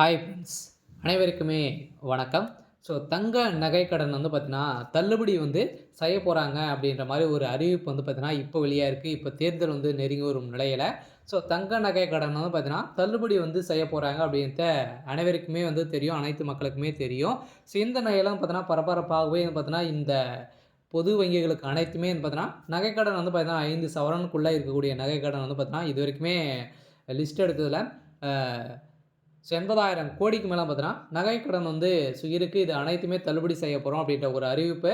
Hi friends, அனைவருக்குமே வணக்கம். So தங்க நகை கடன் வந்து பார்த்தீங்கன்னா, தள்ளுபடி வந்து செய்ய போறாங்க அப்படின்ற மாரி ஒரு அறிவிப்பு வந்து பார்த்தீங்கன்னா, இப்போ வெளியாயிருக்கு. இப்போ தேர்தல் வந்து நெருங்கி வரும் நிலையில, ஸோ தங்க நகை கடன் வந்து பார்த்தீங்கன்னா, தள்ளுபடி வந்து செய்ய போறாங்க அப்படின்ட்டு அனைவருக்குமே வந்து தெரியும். அனைத்து மக்களுக்குமே தெரியும். ஸோ இந்த நிலையெல்லாம் பார்த்தீங்கன்னா, பரபரப்பாகவே வந்து பார்த்தீங்கன்னா, இந்த பொது வங்கிகளுக்கு அனைத்துமே வந்து பார்த்தீங்கன்னா, நகைக்கடன் வந்து பார்த்தீங்கன்னா 5 சவரனுக்குள்ள இருக்கக்கூடிய நகைக்கடன் வந்து பார்த்தீங்கன்னா, இதுவரைக்குமே லிஸ்ட் எடுத்ததுல அ 80,000 கோடிக்கு மேல பார்த்தீங்கன்னா, நகைக்கடன் வந்து இருக்கு. இது அனைத்துமே தள்ளுபடி செய்ய போறோம் அப்படின்ற ஒரு அறிவிப்பு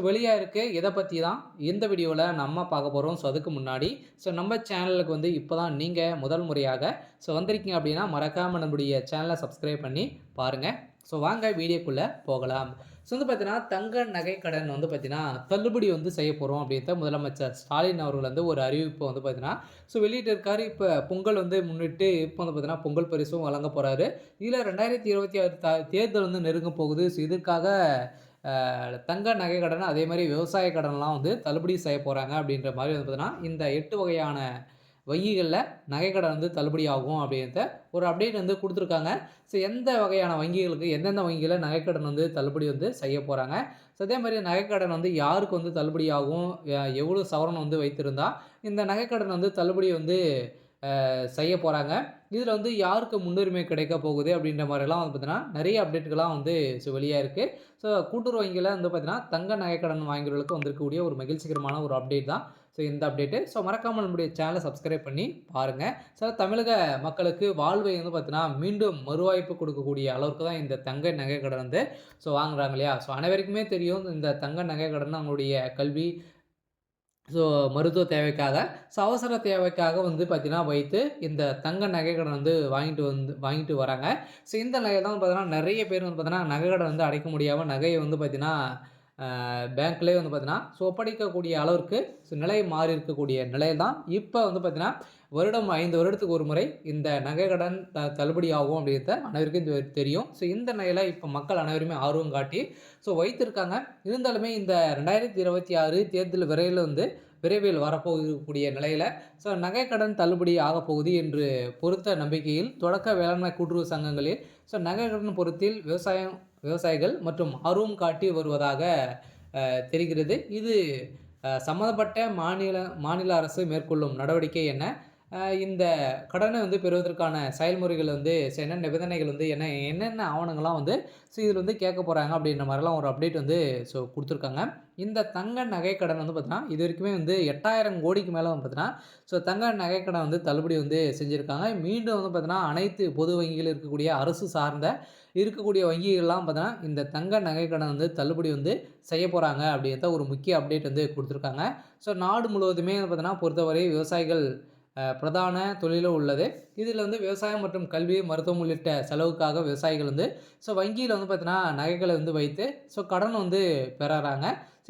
வெளியா இருக்கு. இத பத்தி தான் இந்த வீடியோல நம்ம பார்க்க போறோம். அதுக்கு முன்னாடி நம்ம சேனலுக்கு வந்து இப்ப தான் நீங்க முதல் முறையாக வந்திருக்கீங்க அப்படின்னா, மறக்காம நம்முடைய சேனல சப்ஸ்கிரைப் பண்ணி பாருங்க. வாங்க வீடியோக்குள்ள போகலாம். வந்து பார்த்தீங்கன்னா, தங்க நகை கடன் வந்து பார்த்தீங்கன்னா, தள்ளுபடி வந்து செய்ய போறோம் அப்படின்ட்டு முதலமைச்சர் ஸ்டாலின் அவர்கள் வந்து ஒரு அறிவிப்பு வந்து பார்த்தீங்கன்னா, வெளியிட்டிருக்காரு. இப்ப பொங்கல் வந்து முன்னிட்டு இப்ப வந்து பார்த்தீங்கன்னா, பொங்கல் பரிசும் வழங்க போறாரு. இதுல 2026 தேர்தல் வந்து நெருங்க போகுது. இதற்காக தங்க நகை கடன் அதே மாரி விவசாய கடன்லாம் வந்து தள்ளுபடி செய்ய போறாங்க அப்படின்ற மாரி வந்து பார்த்தீங்கன்னா, இந்த 8 வகையான வங்கிகள்ல நகைக்கடன் வந்து தள்ளுபடி ஆகும் அப்படின்றத ஒரு அப்டேட் வந்து குடுத்துருக்காங்க. எந்த வகையான வங்கிகளுக்கு எந்தெந்த வங்கியில நகைக்கடன் வந்து தள்ளுபடி வந்து செய்ய போறாங்க. அதே மாரி நகைக்கடன் வந்து யாருக்கு வந்து தள்ளுபடி ஆகும்? எவ்வளோ சவரன் வந்து வைத்திருந்தா இந்த நகைக்கடன் வந்து தள்ளுபடி வந்து செய்ய போறாங்க. இதில வந்து யாருக்கு முன்னுரிமை கிடைக்க போகுது அப்படின்ற மாரிலாம் வந்து பார்த்தீங்கன்னா, நெறைய அப்டேட்கள்லாம் வந்து வெளியா இருக்கு. கூட்டுறவு வங்கியில வந்து பார்த்தீங்கன்னா, தங்க நகைக்கடன் வாங்கியவர்களுக்கு வந்திருக்கக்கூடிய ஒரு மகிழ்ச்சிகரமான ஒரு அப்டேட் தான். இந்த அப்டேட்டு. மறக்காம நம்முடைய சேனல சப்ஸ்கிரைப் பண்ணி பாருங்க. தமிழக மக்களுக்கு வாழ்வை வந்து பார்த்தீங்கன்னா, மீண்டும் மறுவாய்ப்பு கொடுக்கக்கூடிய அளவுக்கு தான் இந்த தங்க நகைக்கடன் வந்து வாங்குறாங்க இல்லையா? அனைவருக்குமே தெரியும் இந்த தங்க நகைக்கடன் அவங்களுடைய கல்வி, ஸோ மருத்துவ தேவைக்காக, அவசர தேவைக்காக வந்து பார்த்தீங்கன்னா வைத்து, இந்த தங்க நகைக்கடன் வந்து வாங்கிட்டு வராங்க. இந்த நிலையில தான் பார்த்தீங்கன்னா, நெறைய பேர் வந்து பார்த்தீங்கன்னா, நகைக்கடன் வந்து அடைக்க முடியாம நகைய வந்து பார்த்தீங்கன்னா, பேங்க்லயே வந்து பார்த்தீங்கன்னா, ஒப்படைக்கக்கூடிய அளவிற்கு நிலை மாறி இருக்கக்கூடிய நிலையில தான் இப்ப வந்து பார்த்தீங்கன்னா, வருடம் 5 வருடத்துக்கு ஒரு முறை இந்த நகைக்கடன் தள்ளுபடி ஆகும் அப்படிங்கிறது அனைவருக்கும் தெரியும். இந்த நிலையில இப்ப மக்கள் அனைவருமே ஆர்வம் காட்டி வைத்திருக்காங்க. இருந்தாலுமே இந்த 2026 தேர்தல் விரைவில் வரப்போகக்கூடிய நிலையில நகைக்கடன் தள்ளுபடி ஆகப்போகுது என்று பொறுத்த நம்பிக்கையில் தொடக்க வேளாண்மை கூட்டுறவு சங்கங்களில் நகைக்கடன் பொறுத்தில் விவசாயிகள் மற்றும் ஆர்வம் காட்டி வருவதாக தெரிகிறது. இது சம்மந்தப்பட்ட மாநில அரசு மேற்கொள்ளும் நடவடிக்கை என்ன? இந்த கடனை வந்து பெறுவதற்கான செயல்முறைகள் வந்து என்ன நிபந்தனைகள் வந்து என்னென்ன ஆவணங்கள்லாம் வந்து இதில வந்து கேட்க போறாங்க அப்படின்ற மாரிலாம் ஒரு அப்டேட் வந்து குடுத்துருக்காங்க. இந்த தங்க நகை கடன் வந்து பார்த்தீங்கன்னா, இதுவரைக்குமே வந்து 8,000 கோடிக்கு மேல வந்து பார்த்தீங்கன்னா, தங்க நகை கடன் வந்து தள்ளுபடி வந்து செஞ்சிருக்காங்க. மீண்டும் வந்து பார்த்தீங்கன்னா, அனைத்து பொது வங்கிகள் இருக்கக்கூடிய அரசு சார்ந்த இருக்கக்கூடிய வங்கிகள்லாம் பார்த்தீங்கன்னா, இந்த தங்க நகை கடன் வந்து தள்ளுபடி வந்து செய்ய போறாங்க அப்படின்ற ஒரு முக்கிய அப்டேட் வந்து குடுத்துருக்காங்க. நாடு முழுவதுமே வந்து பார்த்தீங்கன்னா, பொறுத்தவரை விவசாயிகள் பிரதான தொழிலும் உள்ளது. இதில வந்து விவசாயம் மற்றும் கல்வி, மருத்துவம் உள்ளிட்ட செலவுக்காக விவசாயிகள் வந்து வங்கியில வந்து பார்த்தீங்கன்னா, நகைகளை வந்து வைத்து கடன் வந்து பெறறாங்க.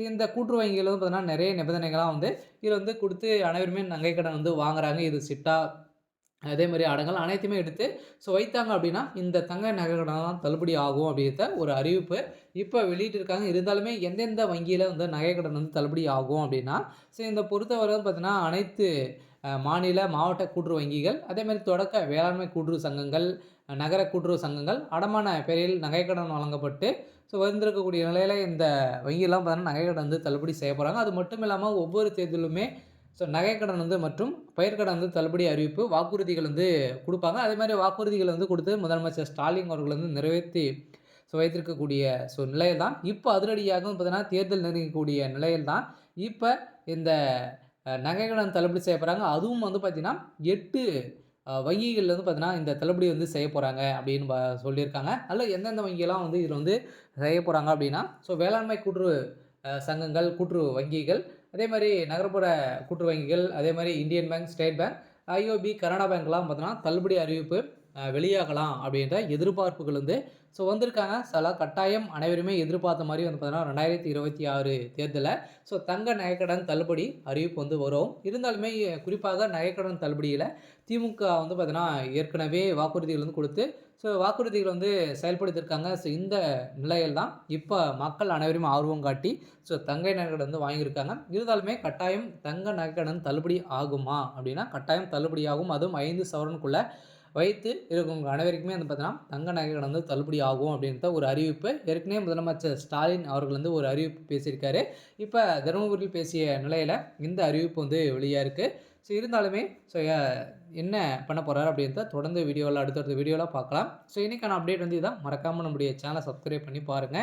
இந்த கூட்டுறவு வங்கியில வந்து பார்த்தீங்கன்னா, நெறைய நிபந்தனைகள்லாம் வந்து இதில வந்து குடுத்து அனைவருமே நகை கடன் வந்து வாங்குறாங்க. இது சிட்டா அதே மாரி அடங்கல் அனைத்துமே எடுத்து வைத்தாங்க அப்படின்னா, இந்த தங்க நகை கடன்லாம் தள்ளுபடி ஆகும் அப்படின்றத ஒரு அறிவிப்பு இப்ப வெளியிட்டிருக்காங்க. இருந்தாலுமே எந்தெந்த வங்கியில வந்து நகை கடன் வந்து தள்ளுபடி ஆகும் அப்படின்னா, இந்த பொறுத்தவரை பார்த்தீங்கன்னா, அனைத்து மாநில, மாவட்ட கூட்டுறவு வங்கிகள், அதேமாரி தொடக்க வேளாண்மை கூட்டுறவு சங்கங்கள், நகர கூட்டுறவு சங்கங்கள் அடமான பெயரில் நகைக்கடன் வழங்கப்பட்டு வந்திருக்கக்கூடிய நிலையில இந்த வங்கிலாம் பார்த்தீங்கன்னா, நகைக்கடன் வந்து தள்ளுபடி செய்ய போறாங்க. அது மட்டும் இல்லாம ஒவ்வொரு தேர்தலுமே நகைக்கடன் வந்து மற்றும் பயிர்க்கடன் வந்து தள்ளுபடி அறிவிப்பு வாக்குறுதிகள் வந்து குடுப்பாங்க. அதேமாரி வாக்குறுதிகள் வந்து குடுத்து முதலமைச்சர் ஸ்டாலின் அவர்கள் வந்து நிறைவேத்தி வைத்திருக்கக்கூடிய நிலையில் தான் இப்ப அதிரடியாக பார்த்தீங்கன்னா, தேர்தல் நெருங்கக்கூடிய நிலையில் தான் இப்ப இந்த நகைக்கடன் தள்ளுபடி செய்ய போறாங்க. அதுவும் வந்து பார்த்தீங்கன்னா, 8 வங்கிகள்ல வந்து பார்த்தீங்கன்னா, இந்த தள்ளுபடி வந்து செய்ய போறாங்க அப்படின்னு சொல்லியிருக்காங்க. அதில எந்தெந்த வங்கிலாம் வந்து இதில வந்து செய்ய போறாங்க அப்படின்னா, வேளாண்மை கூட்டுறவு சங்கங்கள், கூட்டுறவு வங்கிகள், அதேமாரி நகர்ப்புற கூட்டுறவு வங்கிகள், அதேமாரி Indian bank, state bank, IOB, Canara பேங்க்லாம் பார்த்தீங்கன்னா, தள்ளுபடி அறிவிப்பு வெளியாகலாம் அப்படின்ற எதிர்பார்ப்புகள் வந்து வந்திருக்காங்க. கட்டாயம் அனைவருமே எதிர்பார்த்த மாரி வந்து பார்த்தீங்கன்னா, 2026 தேர்தல்ல தங்க நகைக்கடன் தள்ளுபடி அறிவிப்பு வந்து வரும். இருந்தாலுமே குறிப்பாக நகைக்கடன் தள்ளுபடியில திமுக வந்து பார்த்தீங்கன்னா, ஏற்கனவே வாக்குறுதிகள் வந்து குடுத்து வாக்குறுதிகள் வந்து செயல்படுத்தியிருக்காங்க. இந்த நிலையில் தான் இப்ப மக்கள் அனைவரும் ஆர்வம் காட்டி தங்க நகைக்கடன் வந்து வாங்கியிருக்காங்க. இருந்தாலுமே கட்டாயம் தங்க நகைக்கடன் தள்ளுபடி ஆகுமா? அப்படின்னா, கட்டாயம் தள்ளுபடி ஆகும். அதுவும் 5 சவரனுக்குள்ள வைத்து இருக்கவங்க அனைவருக்குமே வந்து பார்த்தீங்கன்னா, தங்க நகைகள் வந்து தள்ளுபடி ஆகும் அப்படின்ற ஒரு அறிவிப்பு ஏற்கனவே முதலமைச்சர் ஸ்டாலின் அவர்கள் வந்து ஒரு அறிவிப்பு பேசியிருக்காரு. இப்ப தருமபுரியில் பேசிய நிலையில இந்த அறிவிப்பு வந்து வெளியா இருக்கு. ஸோ இருந்தாலுமே ஸோ என்ன பண்ண போறாரு அப்படின்றத தொடர்ந்து வீடியோல அடுத்தடுத்த வீடியோல பார்க்கலாம். ஸோ இன்னைக்கான அப்டேட் வந்து இதான். மறக்காம நம்முடைய சேனல சப்ஸ்கிரைப் பண்ணி பாருங்க.